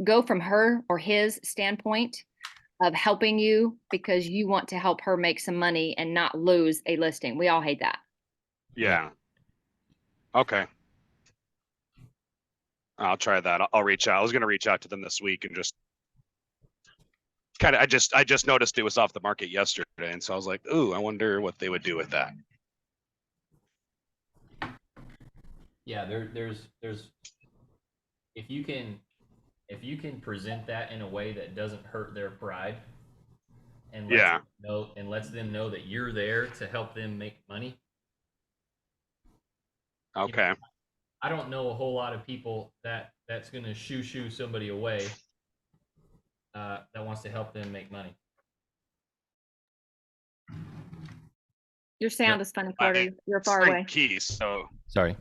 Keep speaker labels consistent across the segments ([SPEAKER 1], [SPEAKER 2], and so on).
[SPEAKER 1] go from her or his standpoint of helping you because you want to help her make some money and not lose a listing. We all hate that.
[SPEAKER 2] Yeah. Okay. I'll try that. I'll reach out. I was going to reach out to them this week and just kind of, I just noticed it was off the market yesterday. And so I was like, ooh, I wonder what they would do with that.
[SPEAKER 3] Yeah, there's if you can present that in a way that doesn't hurt their pride and lets them know that you're there to help them make money.
[SPEAKER 2] Okay.
[SPEAKER 3] I don't know a whole lot of people that's going to shoo somebody away that wants to help them make money.
[SPEAKER 1] Your sound is funny, Carter. You're far away.
[SPEAKER 2] Key, so
[SPEAKER 3] Sorry.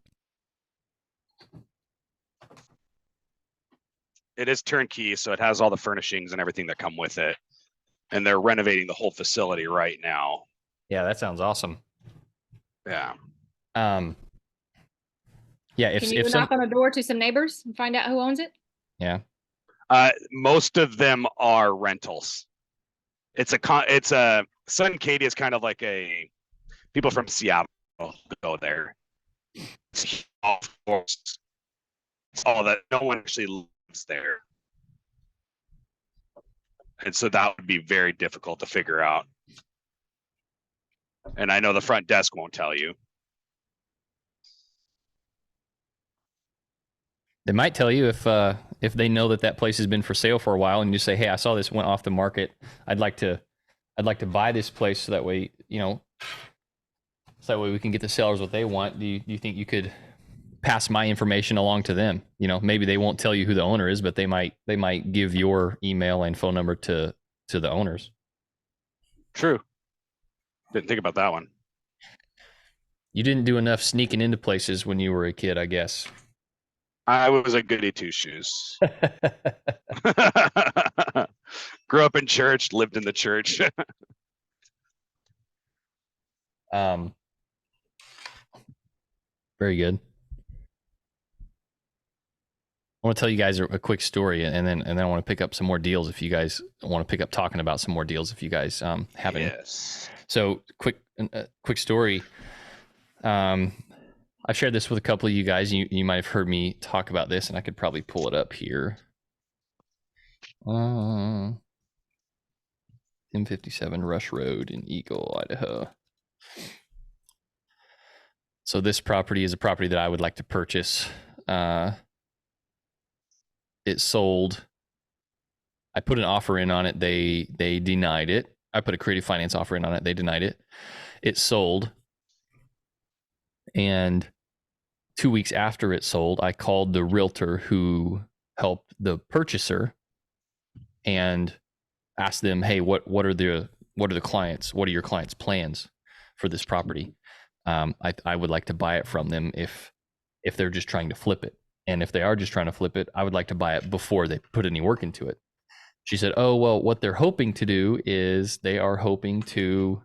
[SPEAKER 2] it is turnkey, so it has all the furnishings and everything that come with it. And they're renovating the whole facility right now.
[SPEAKER 3] Yeah, that sounds awesome.
[SPEAKER 2] Yeah.
[SPEAKER 3] Yeah,
[SPEAKER 1] Can you knock on a door to some neighbors and find out who owns it?
[SPEAKER 3] Yeah.
[SPEAKER 2] Most of them are rentals. It's Sun Katy is kind of like a people from Seattle go there. It's all that no one actually lives there. And so that would be very difficult to figure out. And I know the front desk won't tell you.
[SPEAKER 3] They might tell you if they know that place has been for sale for a while, and you say, "Hey, I saw this went off the market. I'd like to buy this place so that way, we can get the sellers what they want." Do you think you could pass my information along to them? Maybe they won't tell you who the owner is, but they might give your email and phone number to the owners.
[SPEAKER 2] True. Didn't think about that one.
[SPEAKER 3] You didn't do enough sneaking into places when you were a kid, I guess.
[SPEAKER 2] I was a goody two shoes. Grew up in church, lived in the church.
[SPEAKER 3] Very good. I want to tell you guys a quick story, and then I want to pick up some more deals if you guys want to pick up talking about some more deals if you guys have any.
[SPEAKER 2] Yes.
[SPEAKER 3] So quick story. I've shared this with a couple of you guys. You might have heard me talk about this, and I could probably pull it up here. M57 Rush Road in Eagle, Idaho. So this property is a property that I would like to purchase. It sold. I put an offer in on it. They denied it. I put a creative finance offer in on it. They denied it. It sold. And 2 weeks after it sold, I called the realtor who helped the purchaser and asked them, "Hey, what are your clients' plans for this property? I would like to buy it from them if they're just trying to flip it. And if they are just trying to flip it, I would like to buy it before they put any work into it." She said, "Oh, well, what they're hoping to do is they are hoping to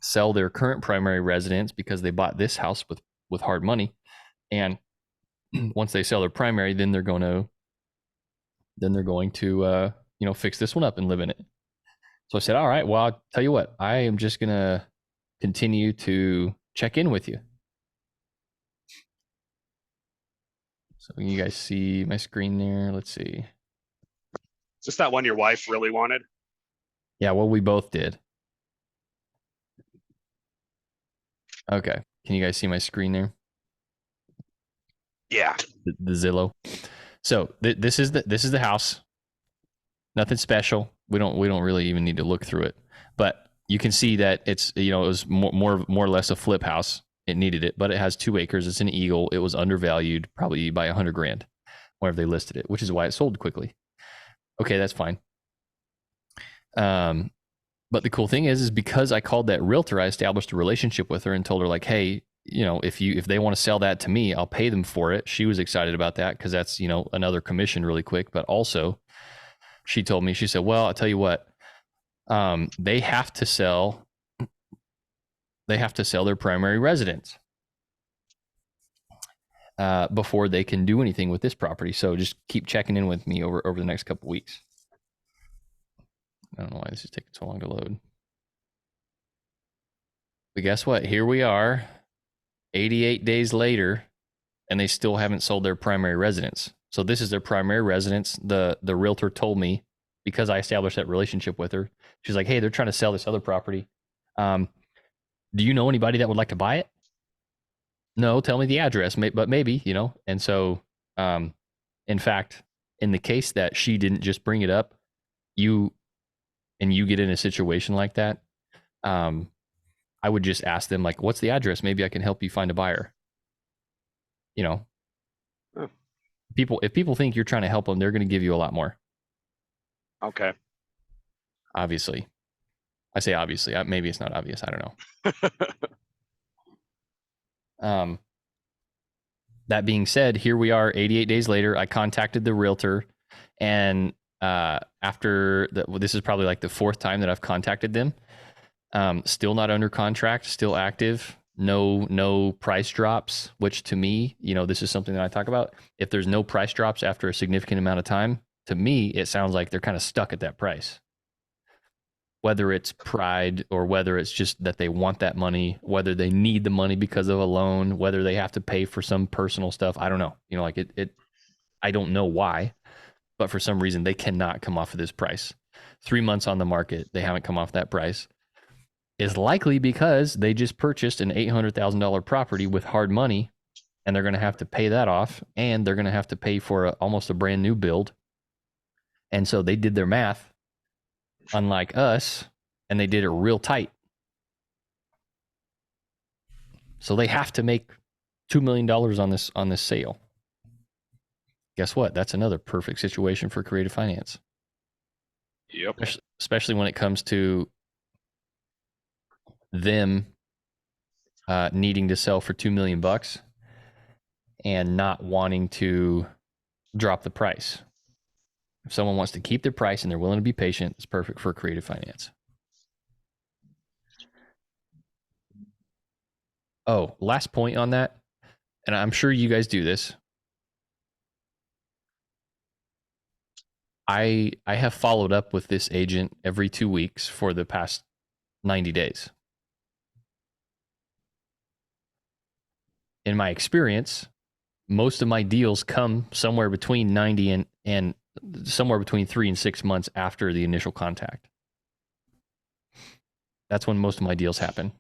[SPEAKER 3] sell their current primary residence because they bought this house with hard money. And once they sell their primary, then they're going to fix this one up and live in it." So I said, "All right, well, I'll tell you what, I am just going to continue to check in with you." So you guys see my screen there? Let's see.
[SPEAKER 2] Is this that one your wife really wanted?
[SPEAKER 3] Yeah, well, we both did. Okay. Can you guys see my screen there?
[SPEAKER 2] Yeah.
[SPEAKER 3] The Zillow. So this is the house. Nothing special. We don't really even need to look through it. But you can see that it's it was more or less a flip house. It needed it, but it has 2 acres. It's an Eagle. It was undervalued probably by $100,000 whenever they listed it, which is why it sold quickly. Okay, that's fine. But the cool thing is because I called that realtor, I established a relationship with her and told her like, "Hey, if they want to sell that to me, I'll pay them for it." She was excited about that because that's another commission really quick. But also, she told me, she said, "Well, I'll tell you what, they have to sell their primary residence." before they can do anything with this property. So just keep checking in with me over the next couple weeks. I don't know why this is taking so long to load. But guess what? Here we are, 88 days later, and they still haven't sold their primary residence. So this is their primary residence. The realtor told me, because I established that relationship with her, she's like, hey, they're trying to sell this other property. Do you know anybody that would like to buy it? No, tell me the address, but maybe, you know. And so, in fact, in the case that she didn't just bring it up, you get in a situation like that, I would just ask them, like, what's the address? Maybe I can help you find a buyer. You know, if people think you're trying to help them, they're going to give you a lot more.
[SPEAKER 2] Okay.
[SPEAKER 3] Obviously. I say obviously. Maybe it's not obvious. I don't know. That being said, here we are 88 days later. I contacted the realtor, and this is probably like the fourth time that I've contacted them. Still not under contract, still active. No price drops, which to me, you know, this is something that I talk about. If there's no price drops after a significant amount of time, to me, it sounds like they're kind of stuck at that price. Whether it's pride or whether it's just that they want that money, whether they need the money because of a loan, whether they have to pay for some personal stuff, I don't know. You know, like I don't know why, but for some reason they cannot come off of this price. 3 months on the market, they haven't come off that price. Is likely because they just purchased an $800,000 property with hard money, and they're going to have to pay that off, and they're going to have to pay for almost a brand new build. And so they did their math, unlike us, and they did it real tight. So they have to make $2 million on this sale. Guess what? That's another perfect situation for creative finance.
[SPEAKER 2] Yep.
[SPEAKER 3] Especially when it comes to them needing to sell for $2 million and not wanting to drop the price. If someone wants to keep their price and they're willing to be patient, it's perfect for creative finance. Oh, last point on that, and I'm sure you guys do this. I have followed up with this agent every 2 weeks for the past 90 days. In my experience, most of my deals come somewhere between 90 and somewhere between 3 and 6 months after the initial contact. That's when most of my deals happen.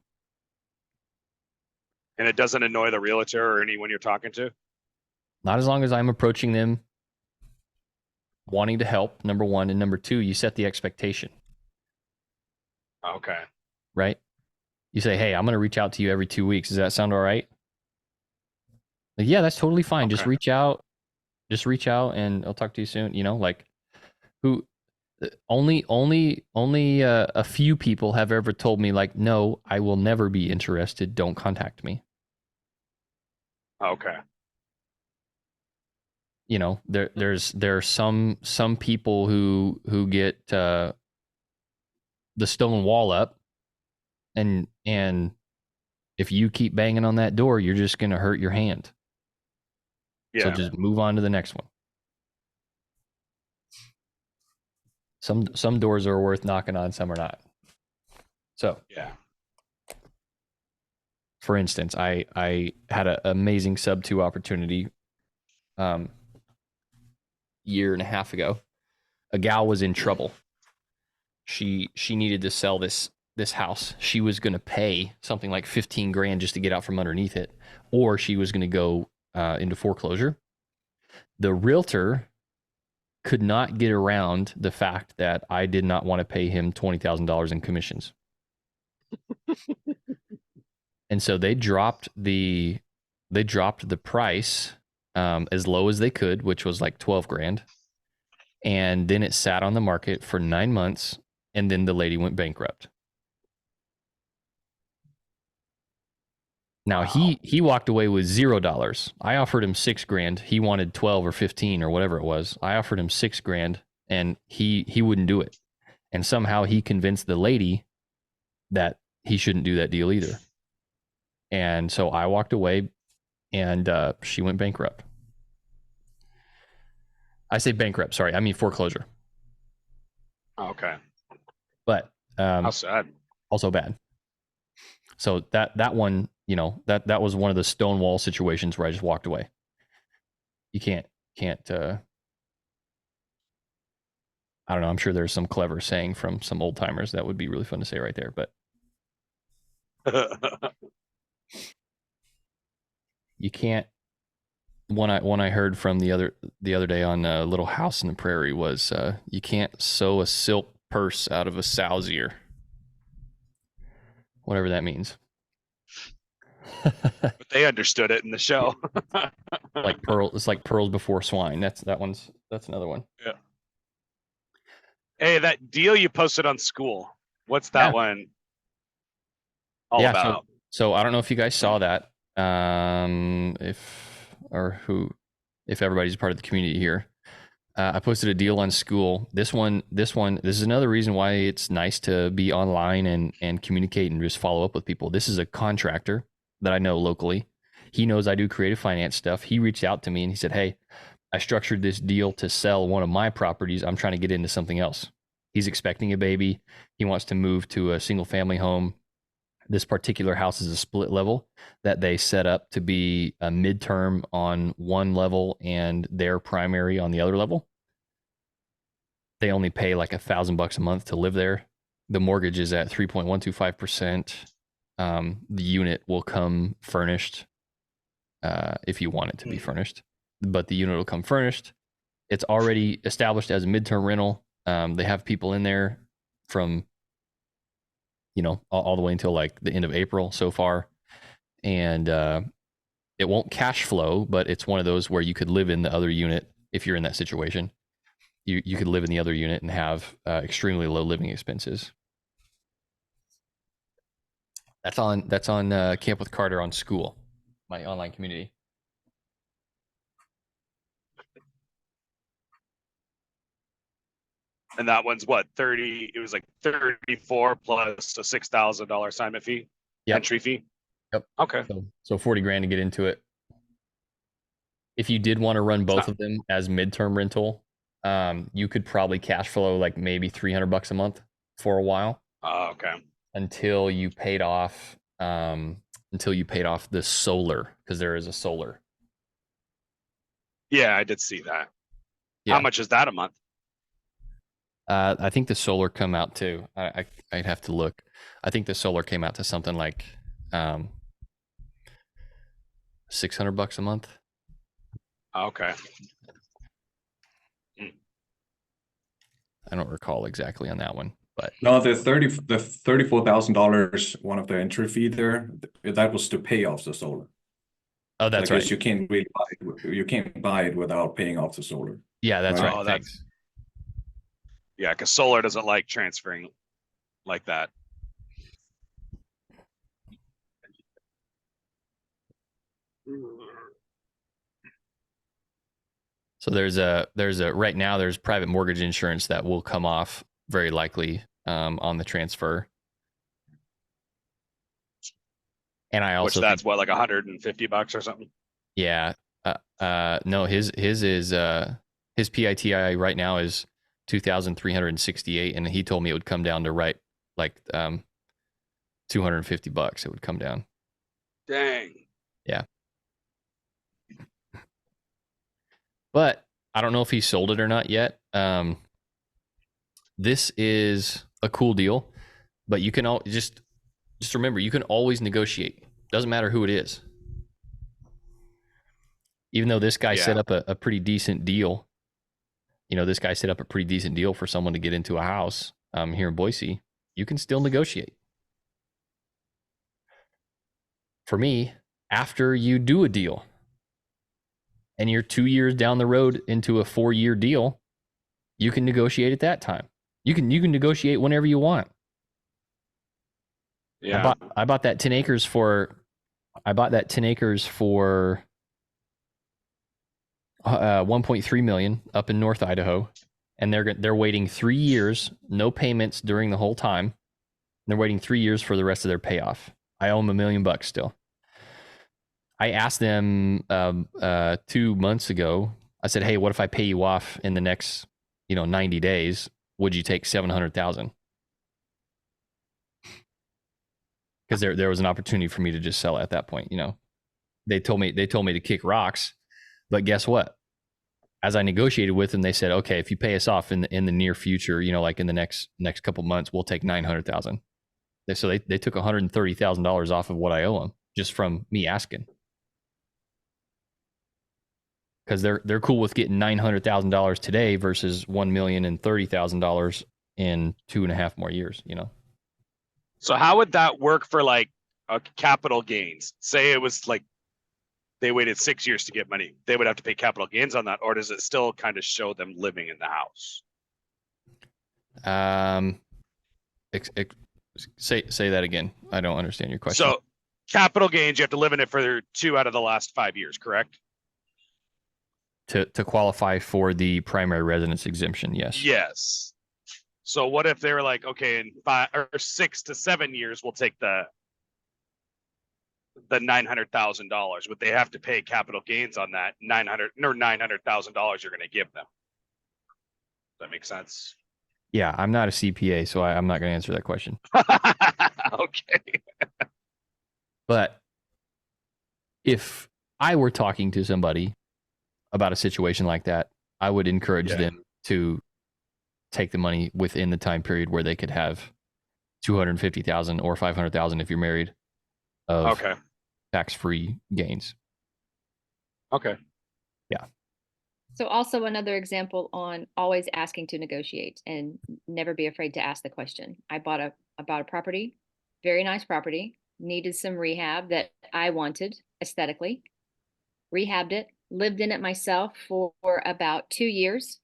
[SPEAKER 2] And it doesn't annoy the realtor or anyone you're talking to?
[SPEAKER 3] Not as long as I'm approaching them wanting to help, number one. And number two, you set the expectation.
[SPEAKER 2] Okay.
[SPEAKER 3] Right? You say, hey, I'm going to reach out to you every 2 weeks. Does that sound all right? Like, yeah, that's totally fine.
[SPEAKER 2] Okay.
[SPEAKER 3] Just reach out and I'll talk to you soon. You know, like only a few people have ever told me, like, no, I will never be interested. Don't contact me.
[SPEAKER 2] Okay.
[SPEAKER 3] You know, there are some people who get the stone wall up, and if you keep banging on that door, you're just going to hurt your hand.
[SPEAKER 2] Yeah.
[SPEAKER 3] So just move on to the next one. Some doors are worth knocking on, some are not. So
[SPEAKER 2] Yeah.
[SPEAKER 3] For instance, I had an amazing sub 2 opportunity year and a half ago. A gal was in trouble. She needed to sell this house. She was going to pay something like 15 grand just to get out from underneath it, or she was going to go into foreclosure. The realtor could not get around the fact that I did not want to pay him $20,000 in commissions. And so they dropped the price as low as they could, which was like 12 grand. And then it sat on the market for 9 months, and then the lady went bankrupt. Now he walked away with $0. I offered him 6 grand. He wanted 12 or 15 or whatever it was. I offered him 6 grand, and he wouldn't do it. And somehow he convinced the lady that he shouldn't do that deal either. And so I walked away, and she went bankrupt. I say bankrupt, sorry, I mean foreclosure.
[SPEAKER 2] Okay.
[SPEAKER 3] But
[SPEAKER 2] How sad.
[SPEAKER 3] also bad. So that one, you know, that was one of the stonewall situations where I just walked away. You can't I don't know, I'm sure there's some clever saying from some old timers that would be really fun to say right there, but you can't. One I heard from the other day on Little House in the Prairie was you can't sew a silk purse out of a sow's ear, whatever that means.
[SPEAKER 2] But they understood it in the show.
[SPEAKER 3] Like it's like pearls before swine. That's another one.
[SPEAKER 2] Yeah. Hey, that deal you posted on school. What's that one all about?
[SPEAKER 3] So I don't know if you guys saw that. If everybody's part of the community here. I posted a deal on school. This is another reason why it's nice to be online and communicate and just follow up with people. This is a contractor that I know locally. He knows I do creative finance stuff. He reached out to me and he said, "Hey, I structured this deal to sell one of my properties. I'm trying to get into something else." He's expecting a baby. He wants to move to a single family home. This particular house is a split level that they set up to be a midterm on one level and their primary on the other level. They only pay like $1,000 a month to live there. The mortgage is at 3.125%. The unit will come furnished if you want it to be furnished, but the unit will come furnished. It's already established as a midterm rental. They have people in there from, you know, all the way until like the end of April so far. And it won't cash flow, but it's one of those where you could live in the other unit if you're in that situation. You could live in the other unit and have extremely low living expenses. That's on Camp with Carter on School, my online community.
[SPEAKER 2] And that one's what, 30? It was like 34 plus a $6,000 assignment fee, entry fee.
[SPEAKER 3] Yep.
[SPEAKER 2] Okay.
[SPEAKER 3] So 40 grand to get into it. If you did want to run both of them as midterm rental, you could probably cash flow like maybe $300 a month for a while.
[SPEAKER 2] Okay.
[SPEAKER 3] Until you paid off the solar, because there is a solar.
[SPEAKER 2] Yeah, I did see that.
[SPEAKER 3] Yeah.
[SPEAKER 2] How much is that a month?
[SPEAKER 3] I think the solar come out to, I'd have to look. I think the solar came out to something like $600 a month.
[SPEAKER 2] Okay.
[SPEAKER 3] I don't recall exactly on that one, but
[SPEAKER 4] no, the $34,000, one of the entry fee there, that was to pay off the solar.
[SPEAKER 3] Oh, that's right.
[SPEAKER 4] You can't buy it without paying off the solar.
[SPEAKER 3] Yeah, that's right.
[SPEAKER 2] Oh,
[SPEAKER 3] Thanks.
[SPEAKER 2] Yeah, because solar doesn't like transferring like that.
[SPEAKER 3] So right now there's private mortgage insurance that will come off very likely on the transfer. And I also
[SPEAKER 2] that's what, like $150 or something?
[SPEAKER 3] Yeah. No, his is his PITI right now is 2,368, and he told me it would come down to $250. It would come down.
[SPEAKER 2] Dang.
[SPEAKER 3] Yeah. But I don't know if he sold it or not yet. This is a cool deal, but you can just remember, you can always negotiate. Doesn't matter who it is. Even though this guy set up a pretty decent deal, this guy set up a pretty decent deal for someone to get into a house here in Boise, you can still negotiate. For me, after you do a deal and you're 2 years down the road into a 4-year deal, you can negotiate at that time. You can negotiate whenever you want.
[SPEAKER 2] Yeah.
[SPEAKER 3] I bought that 10 acres for $1.3 million up in North Idaho, and they're waiting 3 years, no payments during the whole time. They're waiting 3 years for the rest of their payoff. I owe them $1 million still. I asked them 2 months ago. I said, "Hey, what if I pay you off in the next, 90 days? Would you take 700,000?" Because there was an opportunity for me to just sell it at that point. They told me to kick rocks, but guess what? As I negotiated with them, they said, "Okay, if you pay us off in the near future, like in the next couple months, we'll take 900,000." So they took $130,000 off of what I owe them just from me asking. Because they're cool with getting $900,000 today versus $1,030,000 in 2.5 more years.
[SPEAKER 2] So how would that work for like capital gains? Say it was like they waited 6 years to get money. They would have to pay capital gains on that, or does it still kind of show them living in the house?
[SPEAKER 3] Say that again. I don't understand your question.
[SPEAKER 2] So capital gains, you have to live in it for 2 out of the last 5 years, correct?
[SPEAKER 3] To qualify for the primary residence exemption, yes.
[SPEAKER 2] Yes. So what if they were like, okay, in 5 or 6 to 7 years, we'll take the $900,000? Would they have to pay capital gains on that $900,000 you're going to give them? Does that make sense?
[SPEAKER 3] Yeah, I'm not a CPA, so I'm not going to answer that question.
[SPEAKER 2] Okay.
[SPEAKER 3] But if I were talking to somebody about a situation like that, I would encourage them to take the money within the time period where they could have 250,000 or 500,000 if you're married of tax-free gains.
[SPEAKER 2] Okay.
[SPEAKER 3] Yeah.
[SPEAKER 1] So also another example on always asking to negotiate and never be afraid to ask the question. I bought a property, very nice property, needed some rehab that I wanted aesthetically, rehabbed it, lived in it myself for about 2 years.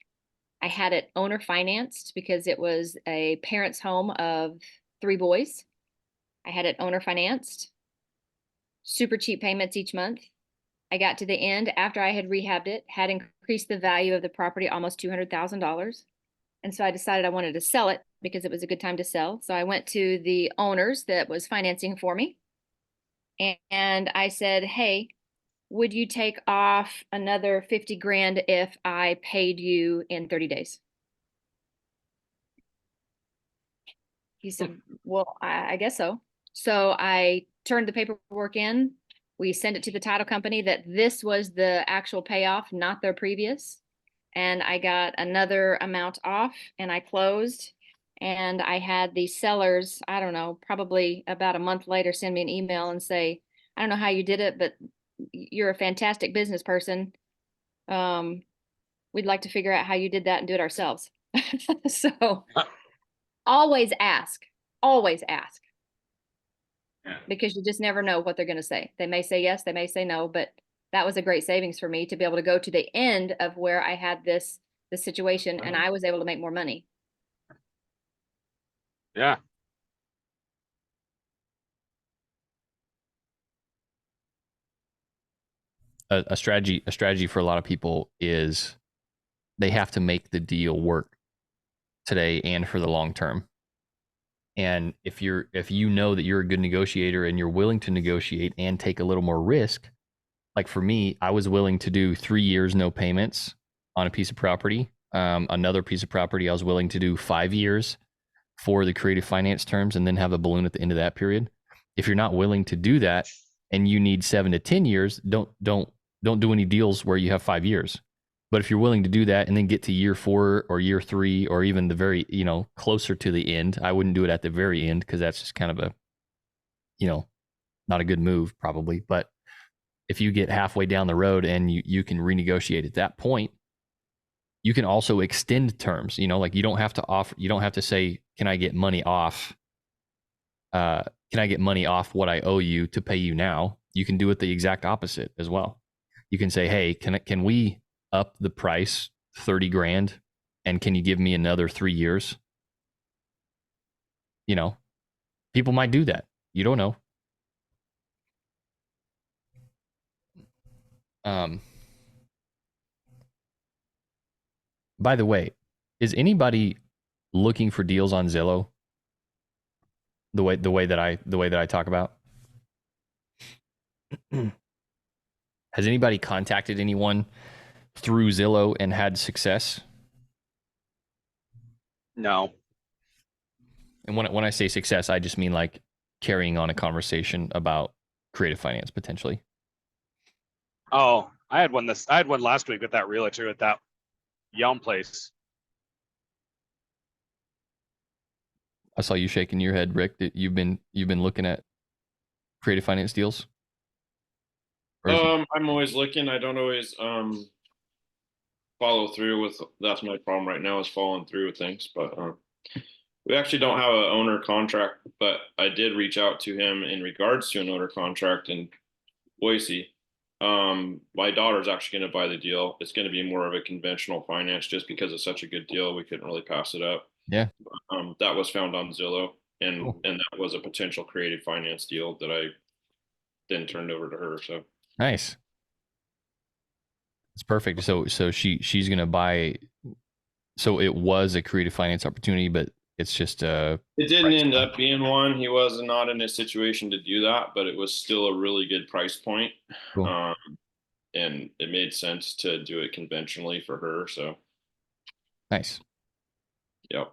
[SPEAKER 1] I had it owner financed because it was a parent's home of 3 boys. I had it owner financed, super cheap payments each month. I got to the end after I had rehabbed it, had increased the value of the property almost $200,000. And so I decided I wanted to sell it because it was a good time to sell. So I went to the owners that was financing for me. And I said, "Hey, would you take off another 50 grand if I paid you in 30 days? He said, "Well, I guess so." So I turned the paperwork in. We sent it to the title company that this was the actual payoff, not their previous. And I got another amount off and I closed. And I had the sellers, I don't know, probably about a month later, send me an email and say, "I don't know how you did it, but you're a fantastic business person. We'd like to figure out how you did that and do it ourselves." So always ask, because you just never know what they're going to say. They may say yes, they may say no, but that was a great savings for me to be able to go to the end of where I had this situation and I was able to make more money.
[SPEAKER 2] Yeah.
[SPEAKER 3] A strategy for a lot of people is they have to make the deal work today and for the long term. And if you know that you're a good negotiator and you're willing to negotiate and take a little more risk, like for me, I was willing to do 3 years no payments on a piece of property. Another piece of property, I was willing to do 5 years for the creative finance terms and then have a balloon at the end of that period. If you're not willing to do that and you need 7 to 10 years, don't do any deals where you have 5 years. But if you're willing to do that and then get to year 4 or year 3 or even the very, closer to the end, I wouldn't do it at the very end because that's just kind of a, not a good move probably. But if you get halfway down the road and you can renegotiate at that point, you can also extend terms, like you don't have to say, "Can I get money off? Can I get money off what I owe you to pay you now?" You can do it the exact opposite as well. You can say, "Hey, can we up the price 30 grand and can you give me another 3 years?" People might do that. You don't know. By the way, is anybody looking for deals on Zillow? The way that I talk about? Has anybody contacted anyone through Zillow and had success?
[SPEAKER 2] No.
[SPEAKER 3] And when I say success, I just mean like carrying on a conversation about creative finance potentially.
[SPEAKER 2] Oh, I had one last week with that realtor at that Yelm place.
[SPEAKER 3] I saw you shaking your head, Rick. That you've been looking at creative finance deals.
[SPEAKER 5] I'm always looking. I don't always follow through with. That's my problem right now, is following through with things. But we actually don't have an owner contract, but I did reach out to him in regards to an owner contract in Boise. My daughter's actually going to buy the deal. It's going to be more of a conventional finance, just because it's such a good deal. We couldn't really pass it up.
[SPEAKER 3] Yeah.
[SPEAKER 5] That was found on Zillow, and
[SPEAKER 3] Cool.
[SPEAKER 5] and that was a potential creative finance deal that I then turned over to her. So
[SPEAKER 3] Nice. It's perfect. So she's gonna buy. So it was a creative finance opportunity, but it's just
[SPEAKER 5] it didn't
[SPEAKER 3] price
[SPEAKER 5] end
[SPEAKER 3] point.
[SPEAKER 5] up being one. He was not in a situation to do that, but it was still a really good price point.
[SPEAKER 3] Cool.
[SPEAKER 5] And it made sense to do it conventionally for her. So
[SPEAKER 3] Nice.
[SPEAKER 5] yep.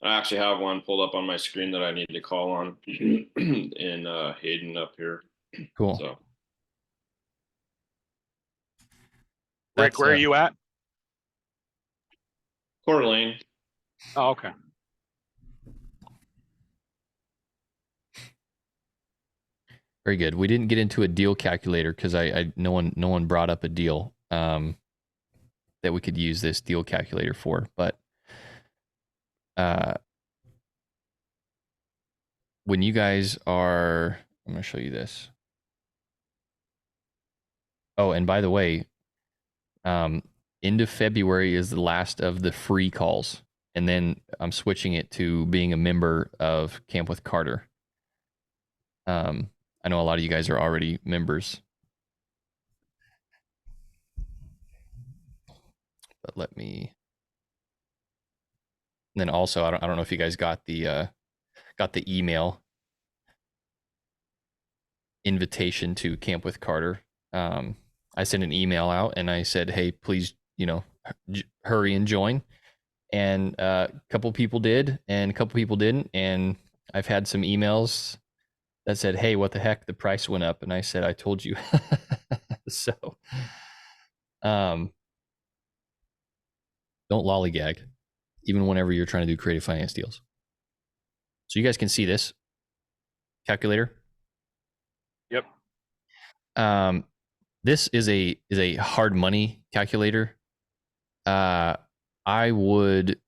[SPEAKER 5] I actually have one pulled up on my screen that I need to call on in Hayden up here.
[SPEAKER 3] Cool.
[SPEAKER 5] So
[SPEAKER 2] Rick,
[SPEAKER 3] That's,
[SPEAKER 2] where are you at?
[SPEAKER 5] Coeur d'Alene.
[SPEAKER 2] Oh, okay.
[SPEAKER 3] Very good. We didn't get into a deal calculator because no one brought up a deal that we could use this deal calculator for. But when you guys are, I'm going to show you this. Oh, and by the way, end of February is the last of the free calls, and then I'm switching it to being a member of Camp with Carter. I know a lot of you guys are already members, but let me. And then also, I don't know if you guys got the email invitation to Camp with Carter. I sent an email out and I said, "Hey, please, hurry and join." And a couple people did, and a couple people didn't. And I've had some emails that said, "Hey, what the heck? The price went up." And I said, "I told you." So, don't lollygag, even whenever you're trying to do creative finance deals. So you guys can see this calculator.
[SPEAKER 2] Yep.
[SPEAKER 3] This is a hard money calculator. I would,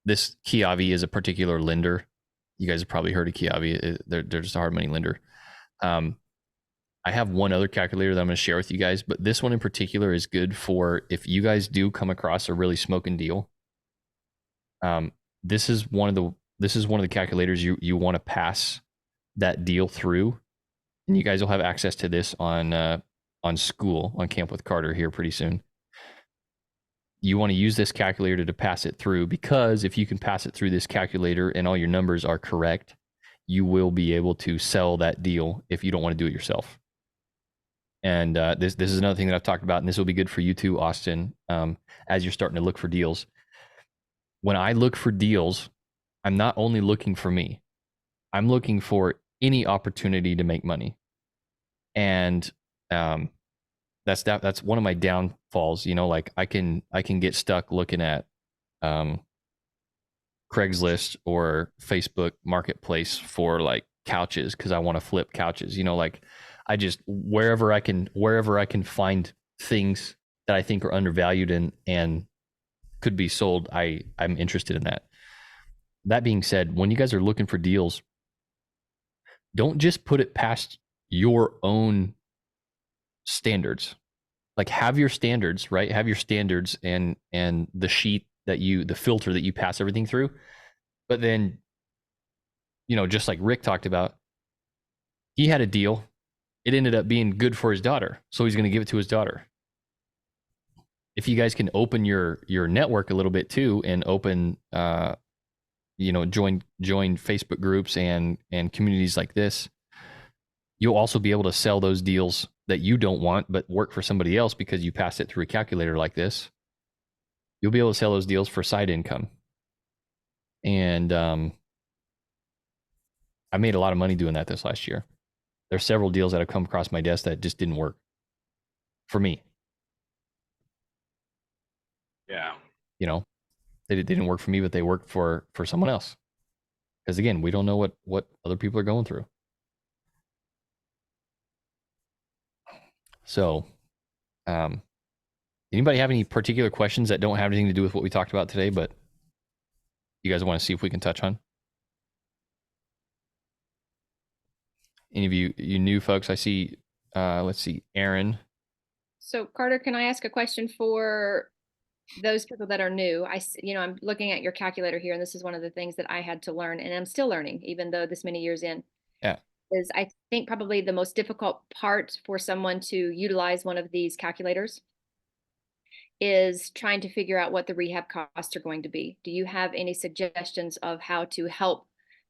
[SPEAKER 3] this Kiavi is a particular lender. You guys have probably heard of Kiavi. They're just a hard money lender. I have one other calculator that I'm going to share with you guys, but this one in particular is good for if you guys do come across a really smoking deal. This is one of the calculators you want to pass that deal through, and you guys will have access to this on school on Camp with Carter here pretty soon. You want to use this calculator to pass it through, because if you can pass it through this calculator and all your numbers are correct, you will be able to sell that deal if you don't want to do it yourself. And this is another thing that I've talked about, and this will be good for you too, Austin, as you're starting to look for deals. When I look for deals, I'm not only looking for me, I'm looking for any opportunity to make money. And that's one of my downfalls. Like I can get stuck looking at Craigslist or Facebook Marketplace for like couches because I want to flip couches. Like I just wherever I can find things that I think are undervalued and could be sold, I'm interested in that. That being said, when you guys are looking for deals, don't just put it past your own standards. Like have your standards, right? Have your standards and the sheet the filter that you pass everything through. But then, just like Rick talked about, he had a deal. It ended up being good for his daughter, so he's going to give it to his daughter. If you guys can open your network a little bit too, and open, join Facebook groups and communities like this, You'll also be able to sell those deals that you don't want but work for somebody else because you passed it through a calculator like this. You'll be able to sell those deals for side income. And I made a lot of money doing that this last year. There's several deals that have come across my desk that just didn't work for me.
[SPEAKER 2] Yeah.
[SPEAKER 3] You know, they didn't work for me, but they worked for someone else. Because again, we don't know what other people are going through. So, anybody have any particular questions that don't have anything to do with what we talked about today, but you guys want to see if we can touch on? Any of you new folks? I see. Let's see, Aaron.
[SPEAKER 1] So Carter, can I ask a question for those people that are new? I'm looking at your calculator here, and this is one of the things that I had to learn, and I'm still learning, even though this many years in.
[SPEAKER 3] Yeah.
[SPEAKER 1] Is I think probably the most difficult part for someone to utilize one of these calculators is trying to figure out what the rehab costs are going to be. Do you have any suggestions of how to help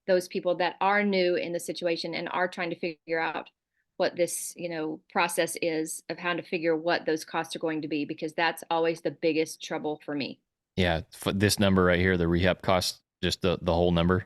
[SPEAKER 1] those people that are new in the situation and are trying to figure out what this, process is of how to figure what those costs are going to be? Because that's always the biggest trouble for me.
[SPEAKER 3] Yeah, for this number right here, the rehab cost, just the whole number.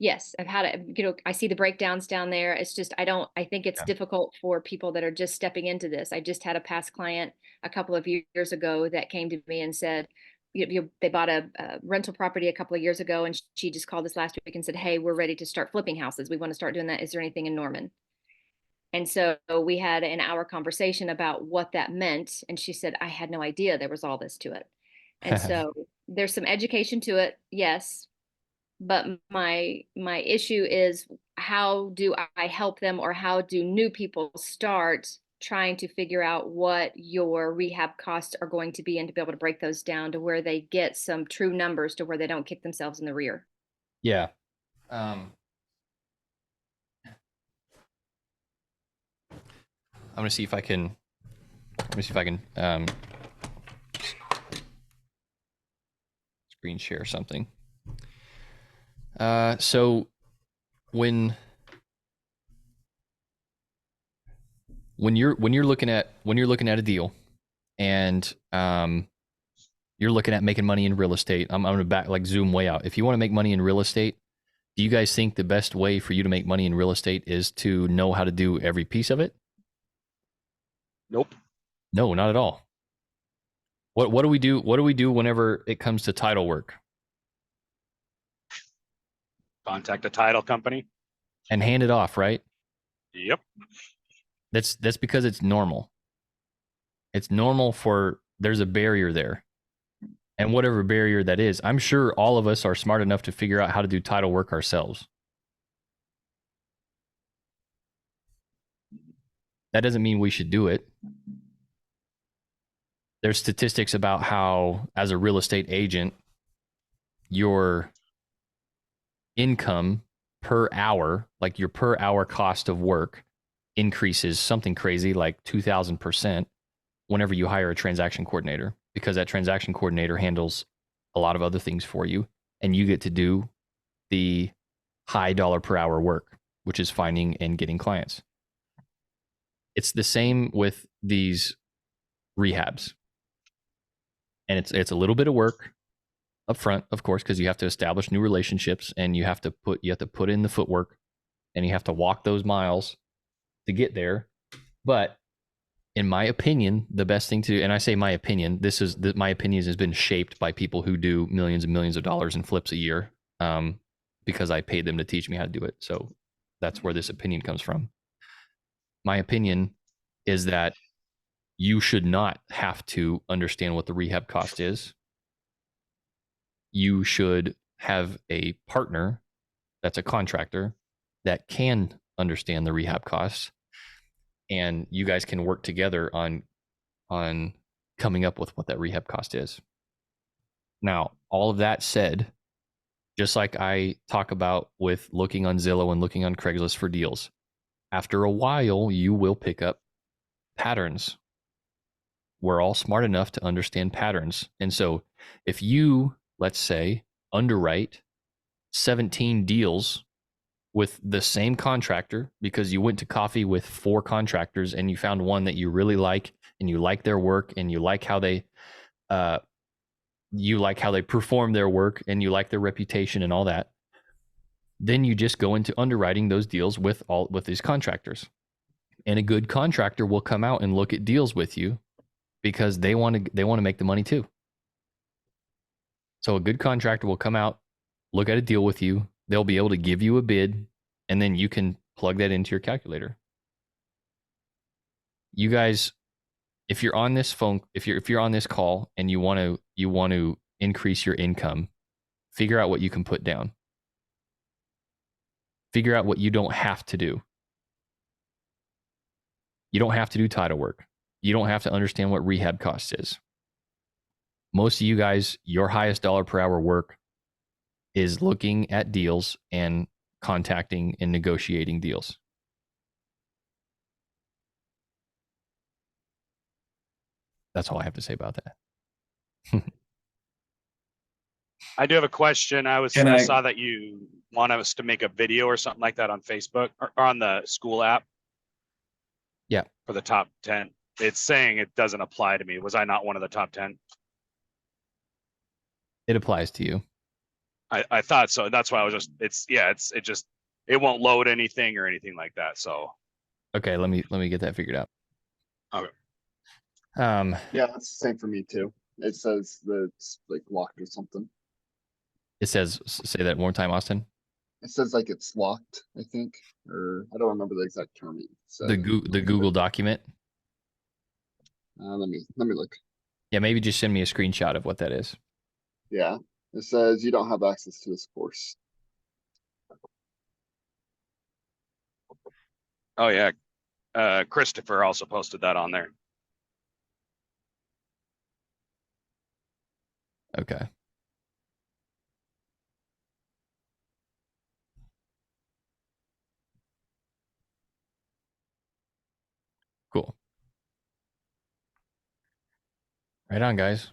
[SPEAKER 1] Yes, I've had it, I see the breakdowns down there. It's just, I think it's difficult for people that are just stepping into this. I just had a past client a couple of years ago that came to me and said, they bought a rental property a couple of years ago, and she just called us last week and said, hey, we're ready to start flipping houses. We want to start doing that. Is there anything in Norman? And so we had an hour conversation about what that meant. And she said, I had no idea there was all this to it. And so there's some education to it. Yes. But my issue is, how do I help them, or how do new people start trying to figure out what your rehab costs are going to be, and to be able to break those down to where they get some true numbers to where they don't kick themselves in the rear?
[SPEAKER 3] Yeah. I'm gonna see if I can. Let me see if I can screen share something. So when you're looking at a deal, and you're looking at making money in real estate, I'm gonna zoom way out. If you want to make money in real estate, do you guys think the best way for you to make money in real estate is to know how to do every piece of it?
[SPEAKER 2] Nope.
[SPEAKER 3] No, not at all. What do we do? What do we do whenever it comes to title work?
[SPEAKER 2] Contact a title company
[SPEAKER 3] and hand it off, right?
[SPEAKER 2] Yep.
[SPEAKER 3] That's because it's normal. It's normal there's a barrier there. And whatever barrier that is, I'm sure all of us are smart enough to figure out how to do title work ourselves. That doesn't mean we should do it. There's statistics about how, as a real estate agent, your income per hour, like your per hour cost of work, increases something crazy like 2,000% whenever you hire a transaction coordinator, because that transaction coordinator handles a lot of other things for you, and you get to do the high dollar per hour work, which is finding and getting clients. It's the same with these rehabs. And it's a little bit of work up front, of course, because you have to establish new relationships, and you have to put in the footwork, and you have to walk those miles to get there. But in my opinion, the best thing to do, and I say my opinion, my opinion has been shaped by people who do millions and millions of dollars in flips a year, because I paid them to teach me how to do it. So that's where this opinion comes from. My opinion is that you should not have to understand what the rehab cost is. You should have a partner that's a contractor that can understand the rehab costs, and you guys can work together on coming up with what that rehab cost is. Now, all of that said, just like I talk about with looking on Zillow and looking on Craigslist for deals, after a while, you will pick up patterns. We're all smart enough to understand patterns. And so if you, let's say, underwrite 17 deals with the same contractor because you went to coffee with 4 contractors and you found one that you really like and you like their work and you like how they perform their work and you like their reputation and all that, then you just go into underwriting those deals with these contractors. And a good contractor will come out and look at deals with you because they want to make the money too. So a good contractor will come out, look at a deal with you. They'll be able to give you a bid, and then you can plug that into your calculator. You guys, if you're on this phone, if you're on this call and you want to increase your income, figure out what you can put down. Figure out what you don't have to do. You don't have to do title work. You don't have to understand what rehab cost is. Most of you guys, your highest dollar per hour work is looking at deals and contacting and negotiating deals. That's all I have to say about that.
[SPEAKER 2] I do have a question. I
[SPEAKER 4] Can I-
[SPEAKER 2] saw that you want us to make a video or something like that on Facebook or on the school app.
[SPEAKER 3] Yeah.
[SPEAKER 2] For the top 10. It's saying it doesn't apply to me. Was I not one of the top 10?
[SPEAKER 3] It applies to you.
[SPEAKER 2] I thought so. That's why I was it won't load anything or anything like that. So
[SPEAKER 3] Okay, let me get that figured out.
[SPEAKER 2] Okay.
[SPEAKER 6] Yeah, that's the same for me too. It says that it's like locked or something.
[SPEAKER 3] It says, say that one more time, Austin.
[SPEAKER 6] It says like it's locked, I think, or I don't remember the exact term.
[SPEAKER 3] The Google document.
[SPEAKER 6] Let me look.
[SPEAKER 3] Yeah, maybe just send me a screenshot of what that is.
[SPEAKER 6] Yeah, it says you don't have access to this course.
[SPEAKER 2] oh yeah. Christopher also posted that on there.
[SPEAKER 3] Okay. Cool. Right on, guys.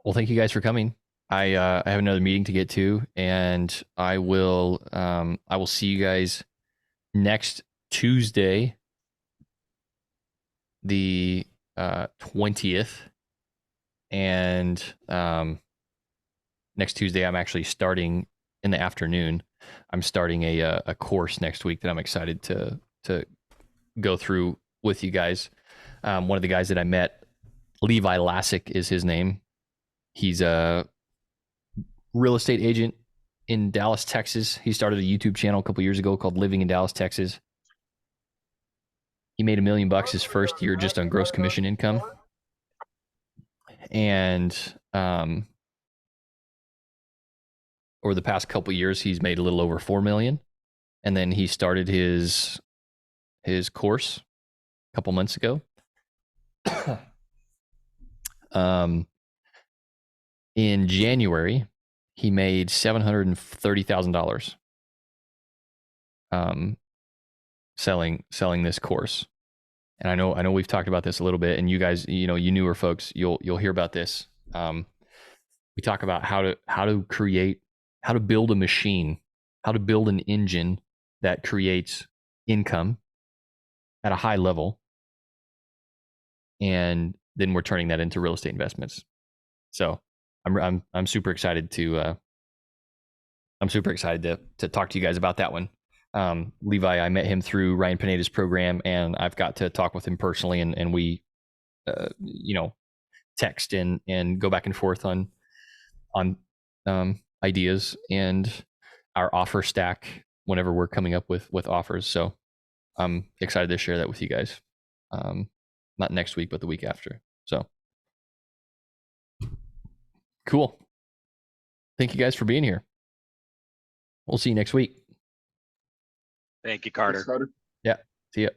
[SPEAKER 3] Well, thank you guys for coming. I have another meeting to get to, and I will see you guys next Tuesday, the 20th. And next Tuesday, I'm actually starting in the afternoon. I'm starting a course next week that I'm excited to go through with you guys. One of the guys that I met, Levi Lassick is his name. He's a real estate agent in Dallas, Texas. He started a YouTube channel a couple years ago called Living in Dallas, Texas. He made $1 million his first year just on gross commission income. And over the past couple years, he's made a little over 4 million. And then he started his course a couple months ago. In January, he made $730,000 selling this course. And I know we've talked about this a little bit, and you guys, you newer folks, you'll hear about this. We talk about how to build a machine, how to build an engine that creates income at a high level, and then we're turning that into real estate investments. So I'm super excited to talk to you guys about that one. Levi, I met him through Ryan Pineda's program, and I've got to talk with him personally, and we, text and go back and forth on ideas and our offer stack whenever we're coming up with offers. So I'm excited to share that with you guys. Not next week, but the week after. So cool. Thank you guys for being here. We'll see you next week.
[SPEAKER 2] Thank you, Carter.
[SPEAKER 6] Thanks, Carter.
[SPEAKER 3] Yeah. See ya.